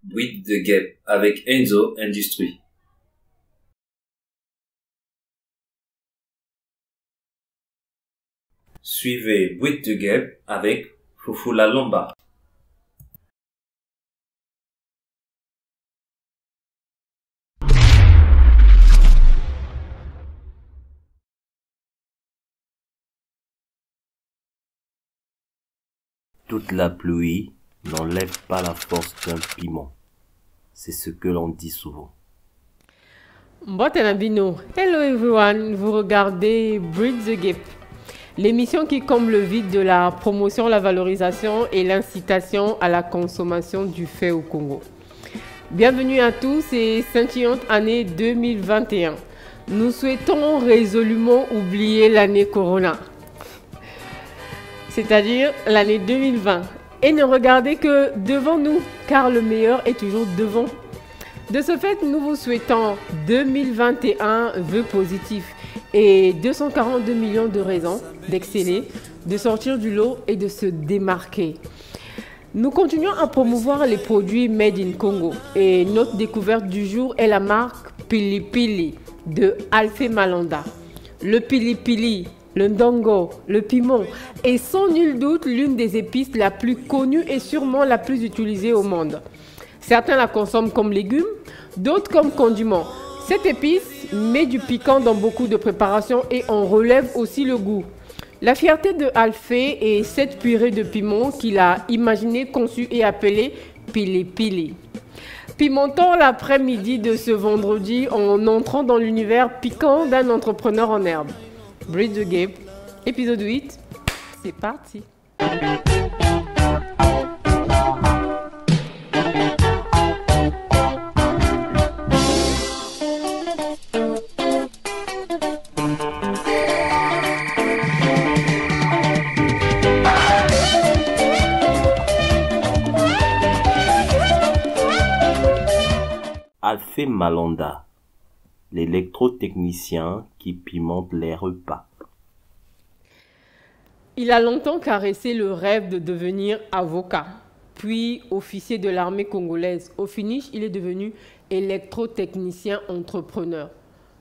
Buit de guêpe avec Enzo Industries. Suivez Buit de guêpe avec Fufula Lomba. Toute la pluie n'enlève pas la force d'un piment. C'est ce que l'on dit souvent. Hello everyone, vous regardez Buit the Gap, l'émission qui comble le vide de la promotion, la valorisation et l'incitation à la consommation du fait au Congo. Bienvenue à tous et scintillante année 2021. Nous souhaitons résolument oublier l'année Corona, c'est-à-dire l'année 2020, et ne regarder que devant nous, car le meilleur est toujours devant. De ce fait, nous vous souhaitons 2021 vœux positifs et 242 millions de raisons d'exceller, de sortir du lot et de se démarquer. Nous continuons à promouvoir les produits Made in Congo et notre découverte du jour est la marque Pili Pili de Alphé Malanda. Le Pili Pili, le ndongo, le piment est sans nul doute l'une des épices la plus connue et sûrement la plus utilisée au monde. Certains la consomment comme légume, d'autres comme condiment. Cette épice met du piquant dans beaucoup de préparations et en relève aussi le goût. La fierté de Alphé est cette purée de piment qu'il a imaginée, conçue et appelée Pili Pili. Pimentons l'après-midi de ce vendredi en entrant dans l'univers piquant d'un entrepreneur en herbe. Buit the Gap, épisode 8, c'est parti. Alphé Malanda, l'électrotechnicien qui pimente les repas. Il a longtemps caressé le rêve de devenir avocat, puis officier de l'armée congolaise. Au finish, il est devenu électrotechnicien entrepreneur.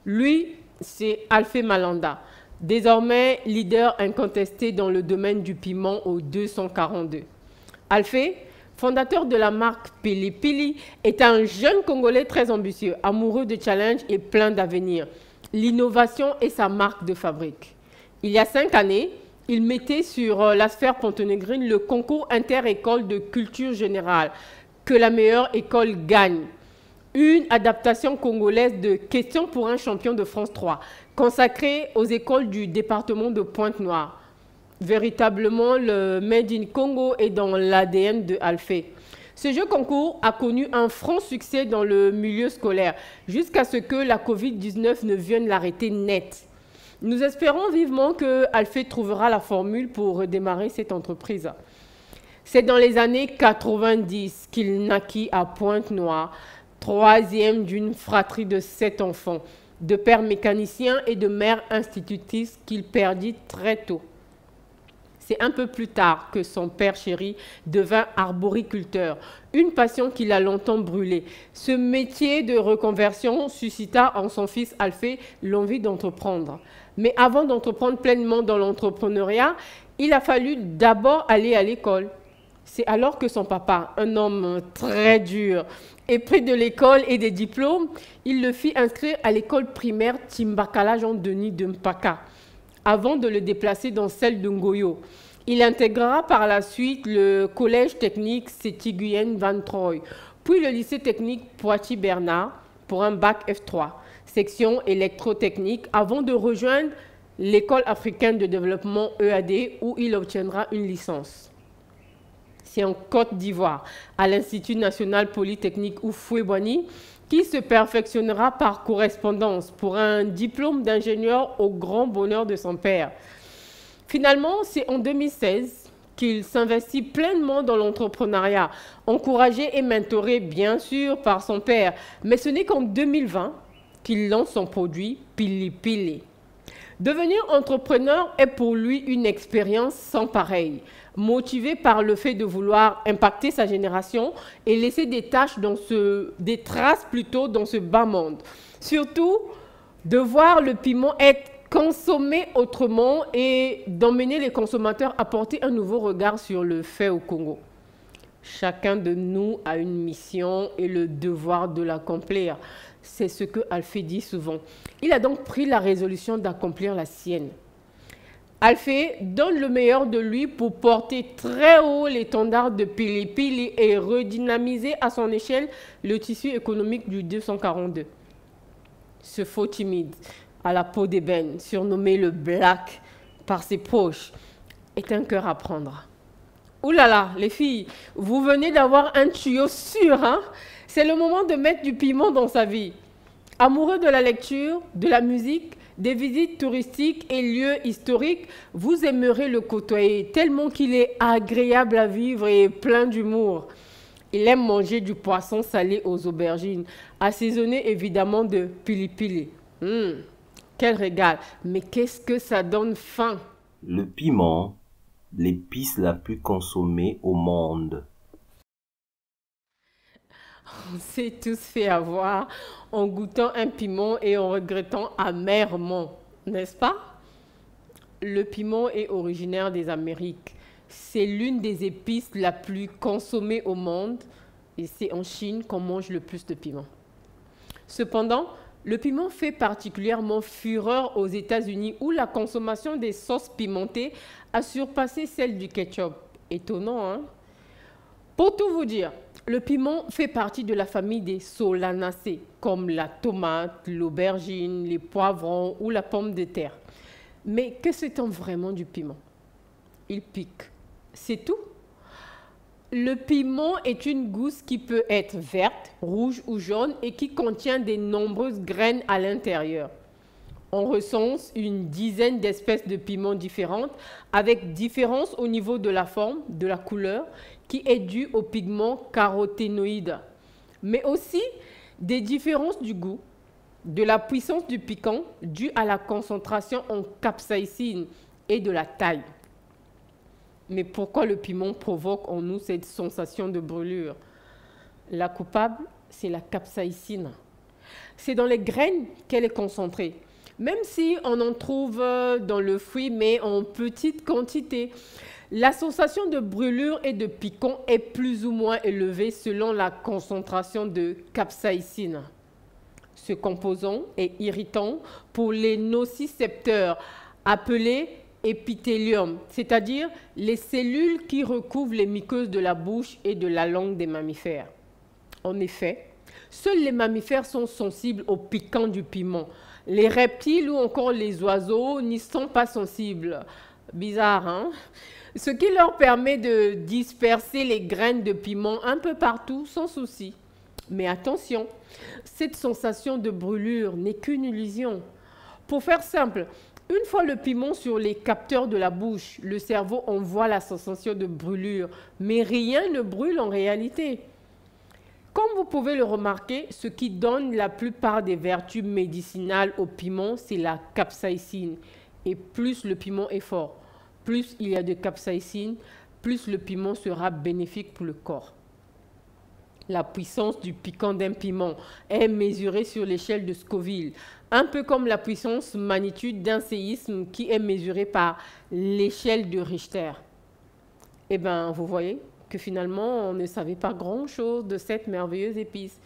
Lui, c'est Alphé Malanda, désormais leader incontesté dans le domaine du piment au 242. Alphé, fondateur de la marque Pili Pili, est un jeune Congolais très ambitieux, amoureux de challenge et plein d'avenir. L'innovation est sa marque de fabrique. Il y a 5 années, il mettait sur la sphère Pontonégrine le concours inter-école de culture générale, que la meilleure école gagne. Une adaptation congolaise de Questions pour un champion de France 3, consacrée aux écoles du département de Pointe-Noire. Véritablement, le Made in Congo est dans l'ADN de Alphé. Ce jeu concours a connu un franc succès dans le milieu scolaire, jusqu'à ce que la Covid-19 ne vienne l'arrêter net. Nous espérons vivement que Alphé trouvera la formule pour redémarrer cette entreprise. C'est dans les années 90 qu'il naquit à Pointe-Noire, troisième d'une fratrie de 7 enfants, de père mécanicien et de mère institutrice qu'il perdit très tôt. C'est un peu plus tard que son père chéri devint arboriculteur, une passion qu'il a longtemps brûlée. Ce métier de reconversion suscita en son fils Alphé l'envie d'entreprendre. Mais avant d'entreprendre pleinement dans l'entrepreneuriat, il a fallu d'abord aller à l'école. C'est alors que son papa, un homme très dur, épris de l'école et des diplômes, il le fit inscrire à l'école primaire Timbakala Jean-Denis de Mpaka, avant de le déplacer dans celle de Ngoyo. Il intégrera par la suite le collège technique Sétiguyenne Van Troy, puis le lycée technique Poitiers-Bernard pour un bac F3, section électrotechnique, avant de rejoindre l'école africaine de développement EAD où il obtiendra une licence. C'est en Côte d'Ivoire, à l'Institut national polytechnique Houphouët-Boigny, qui se perfectionnera par correspondance pour un diplôme d'ingénieur au grand bonheur de son père. Finalement, c'est en 2016 qu'il s'investit pleinement dans l'entrepreneuriat, encouragé et mentoré bien sûr par son père. Mais ce n'est qu'en 2020 qu'il lance son produit Pili Pili. Devenir entrepreneur est pour lui une expérience sans pareille. motivé par le fait de vouloir impacter sa génération et laisser des traces plutôt dans ce bas monde. Surtout, de voir le piment être consommé autrement et d'emmener les consommateurs à porter un nouveau regard sur le fait au Congo. Chacun de nous a une mission et le devoir de l'accomplir. C'est ce que Alphée dit souvent. Il a donc pris la résolution d'accomplir la sienne. Alphée donne le meilleur de lui pour porter très haut l'étendard de Pili Pili et redynamiser à son échelle le tissu économique du 242. Ce faux timide, à la peau d'ébène, surnommé le Black par ses poches, est un cœur à prendre. Ouh là là, les filles, vous venez d'avoir un tuyau sûr, hein? C'est le moment de mettre du piment dans sa vie. Amoureux de la lecture, de la musique, des visites touristiques et lieux historiques, vous aimerez le côtoyer tellement qu'il est agréable à vivre et plein d'humour. Il aime manger du poisson salé aux aubergines, assaisonné évidemment de pili pili. Quel régal! Mais qu'est-ce que ça donne faim! Le piment, l'épice la plus consommée au monde. On s'est tous fait avoir en goûtant un piment et en regrettant amèrement, n'est-ce pas? Le piment est originaire des Amériques. C'est l'une des épices la plus consommée au monde et c'est en Chine qu'on mange le plus de piment. Cependant, le piment fait particulièrement fureur aux États-Unis où la consommation des sauces pimentées a surpassé celle du ketchup. Étonnant, hein? Pour tout vous dire, le piment fait partie de la famille des solanacées, comme la tomate, l'aubergine, les poivrons ou la pomme de terre. Mais que c'est-on vraiment du piment? Il pique. C'est tout. Le piment est une gousse qui peut être verte, rouge ou jaune et qui contient de nombreuses graines à l'intérieur. On recense une dizaine d'espèces de piments différentes avec différence au niveau de la forme, de la couleur, qui est due aux pigments caroténoïdes, mais aussi des différences du goût, de la puissance du piquant due à la concentration en capsaïcine et de la taille. Mais pourquoi le piment provoque en nous cette sensation de brûlure? La coupable, c'est la capsaïcine. C'est dans les graines qu'elle est concentrée, même si on en trouve dans le fruit, mais en petite quantité. La sensation de brûlure et de piquant est plus ou moins élevée selon la concentration de capsaïcine. Ce composant est irritant pour les nocicepteurs, appelés épithélium, c'est-à-dire les cellules qui recouvrent les muqueuses de la bouche et de la langue des mammifères. En effet, seuls les mammifères sont sensibles au piquant du piment. Les reptiles ou encore les oiseaux n'y sont pas sensibles. Bizarre, hein? Ce qui leur permet de disperser les graines de piment un peu partout sans souci. Mais attention, cette sensation de brûlure n'est qu'une illusion. Pour faire simple, une fois le piment sur les capteurs de la bouche, le cerveau envoie la sensation de brûlure, mais rien ne brûle en réalité. Comme vous pouvez le remarquer, ce qui donne la plupart des vertus médicinales au piment, c'est la capsaïcine. Et plus le piment est fort, plus il y a de capsaïcine, plus le piment sera bénéfique pour le corps. La puissance du piquant d'un piment est mesurée sur l'échelle de Scoville, un peu comme la puissance magnitude d'un séisme qui est mesurée par l'échelle de Richter. Eh bien, vous voyez que finalement, on ne savait pas grand-chose de cette merveilleuse épice.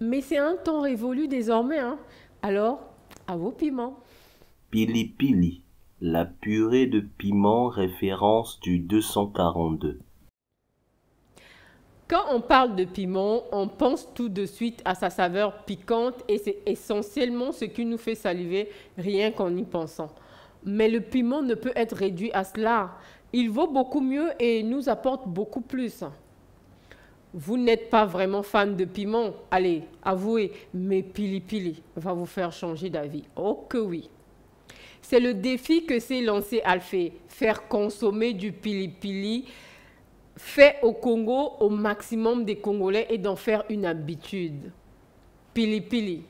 Mais c'est un temps révolu désormais, hein? Alors, à vos piments. Pili Pili, la purée de piment référence du 242. Quand on parle de piment, on pense tout de suite à sa saveur piquante et c'est essentiellement ce qui nous fait saliver rien qu'en y pensant. Mais le piment ne peut être réduit à cela. Il vaut beaucoup mieux et nous apporte beaucoup plus. Vous n'êtes pas vraiment fan de piment? Allez, avouez, mais Pili Pili va vous faire changer d'avis. Oh que oui! C'est le défi que s'est lancé Alphée, faire consommer du Pili Pili fait au Congo au maximum des Congolais et d'en faire une habitude. Pili Pili,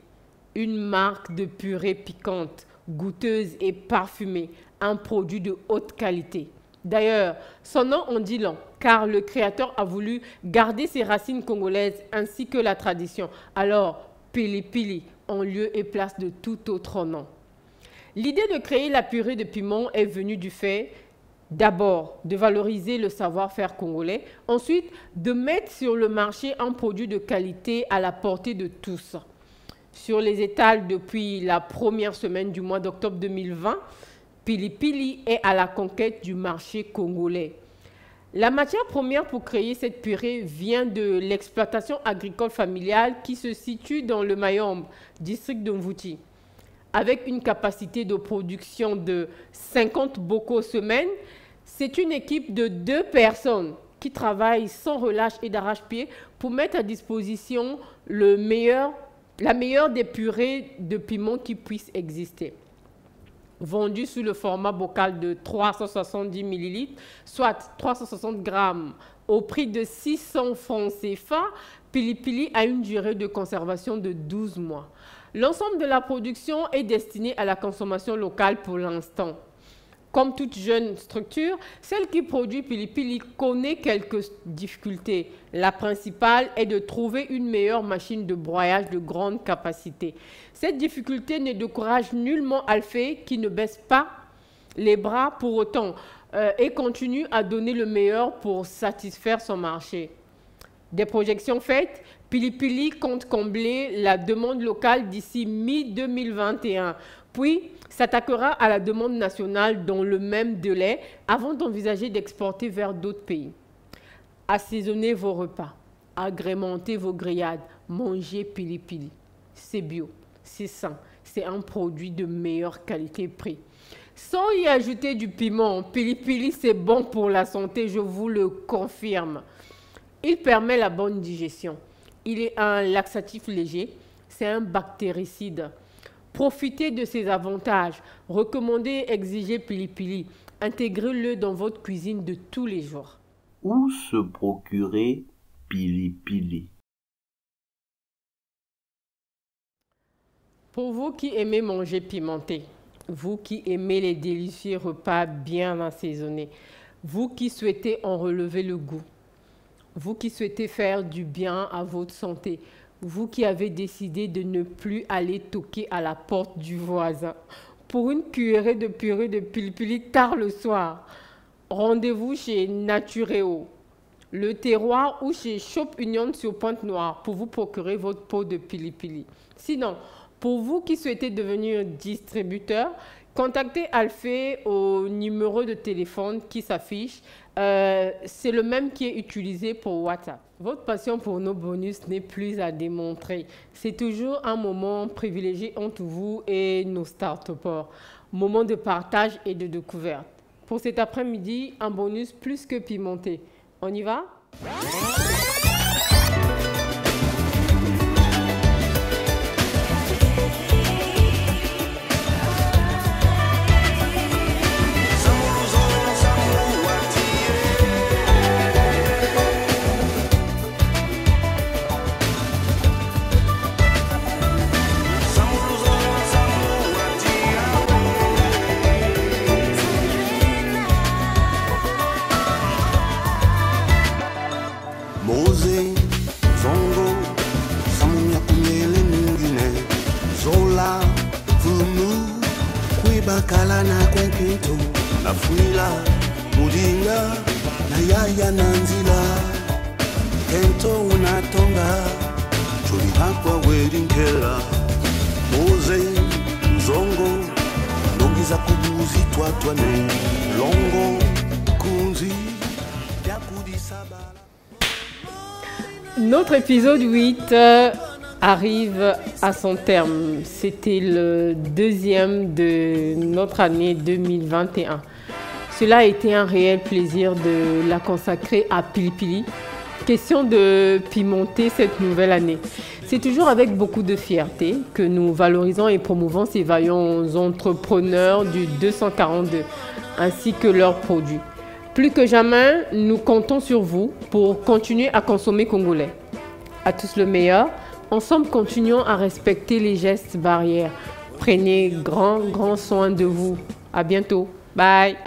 une marque de purée piquante, goûteuse et parfumée, un produit de haute qualité, D'ailleurs, son nom en dit long, car le créateur a voulu garder ses racines congolaises ainsi que la tradition. Alors, Pili Pili en lieu et place de tout autre nom. L'idée de créer la purée de piment est venue du fait, d'abord, de valoriser le savoir-faire congolais, ensuite, de mettre sur le marché un produit de qualité à la portée de tous. Sur les étals depuis la première semaine du mois d'octobre 2020, Pili Pili est à la conquête du marché congolais. La matière première pour créer cette purée vient de l'exploitation agricole familiale qui se situe dans le Mayombe, district de Mvouti. Avec une capacité de production de 50 bocaux semaine, c'est une équipe de 2 personnes qui travaillent sans relâche et d'arrache-pied pour mettre à disposition la meilleure des purées de piment qui puissent exister. Vendu sous le format bocal de 370 ml, soit 360 grammes, au prix de 600 francs CFA, Pili Pili a une durée de conservation de 12 mois. L'ensemble de la production est destiné à la consommation locale pour l'instant. Comme toute jeune structure, celle qui produit Pili Pili connaît quelques difficultés. La principale est de trouver une meilleure machine de broyage de grande capacité. Cette difficulté ne décourage nullement Alphée qui ne baisse pas les bras pour autant et continue à donner le meilleur pour satisfaire son marché. Des projections faites, Pili Pili compte combler la demande locale d'ici mi-2021, puis s'attaquera à la demande nationale dans le même délai avant d'envisager d'exporter vers d'autres pays. Assaisonnez vos repas, agrémentez vos grillades, mangez Pili Pili. C'est bio, c'est sain, c'est un produit de meilleure qualité-prix. Sans y ajouter du piment, Pili Pili c'est bon pour la santé, je vous le confirme. Il permet la bonne digestion. Il est un laxatif léger, c'est un bactéricide. Profitez de ses avantages. Recommandez et exigez Pili Pili. Intégrez-le dans votre cuisine de tous les jours. Où se procurer Pili Pili? Pour vous qui aimez manger pimenté, vous qui aimez les délicieux repas bien assaisonnés, vous qui souhaitez en relever le goût, vous qui souhaitez faire du bien à votre santé, vous qui avez décidé de ne plus aller toquer à la porte du voisin pour une cuillerée de purée de Pili Pili tard le soir, rendez-vous chez Natureo, le terroir ou chez Shop Union sur Pointe-Noire pour vous procurer votre pot de Pili Pili. Sinon, pour vous qui souhaitez devenir distributeur, contactez Alphée au numéro de téléphone qui s'affiche. C'est le même qui est utilisé pour WhatsApp. Votre passion pour nos bonus n'est plus à démontrer. C'est toujours un moment privilégié entre vous et nos start-upers. Moment de partage et de découverte. Pour cet après-midi, un bonus plus que pimenté. On y va? Bakala na kwenkento na fuila mudinga na yaya na nzila kento unatonga chuli hakwa werinkela moze nzongo nongiza kubuzi twatwane longo kunzi yakudisabala. Notre épisode 8 arrive à son terme. C'était le deuxième de notre année 2021. Cela a été un réel plaisir de la consacrer à Pili Pili. Question de pimenter cette nouvelle année. C'est toujours avec beaucoup de fierté que nous valorisons et promouvons ces vaillants entrepreneurs du 242 ainsi que leurs produits. Plus que jamais, nous comptons sur vous pour continuer à consommer congolais. À tous le meilleur. Ensemble, continuons à respecter les gestes barrières. Prenez grand soin de vous. À bientôt. Bye.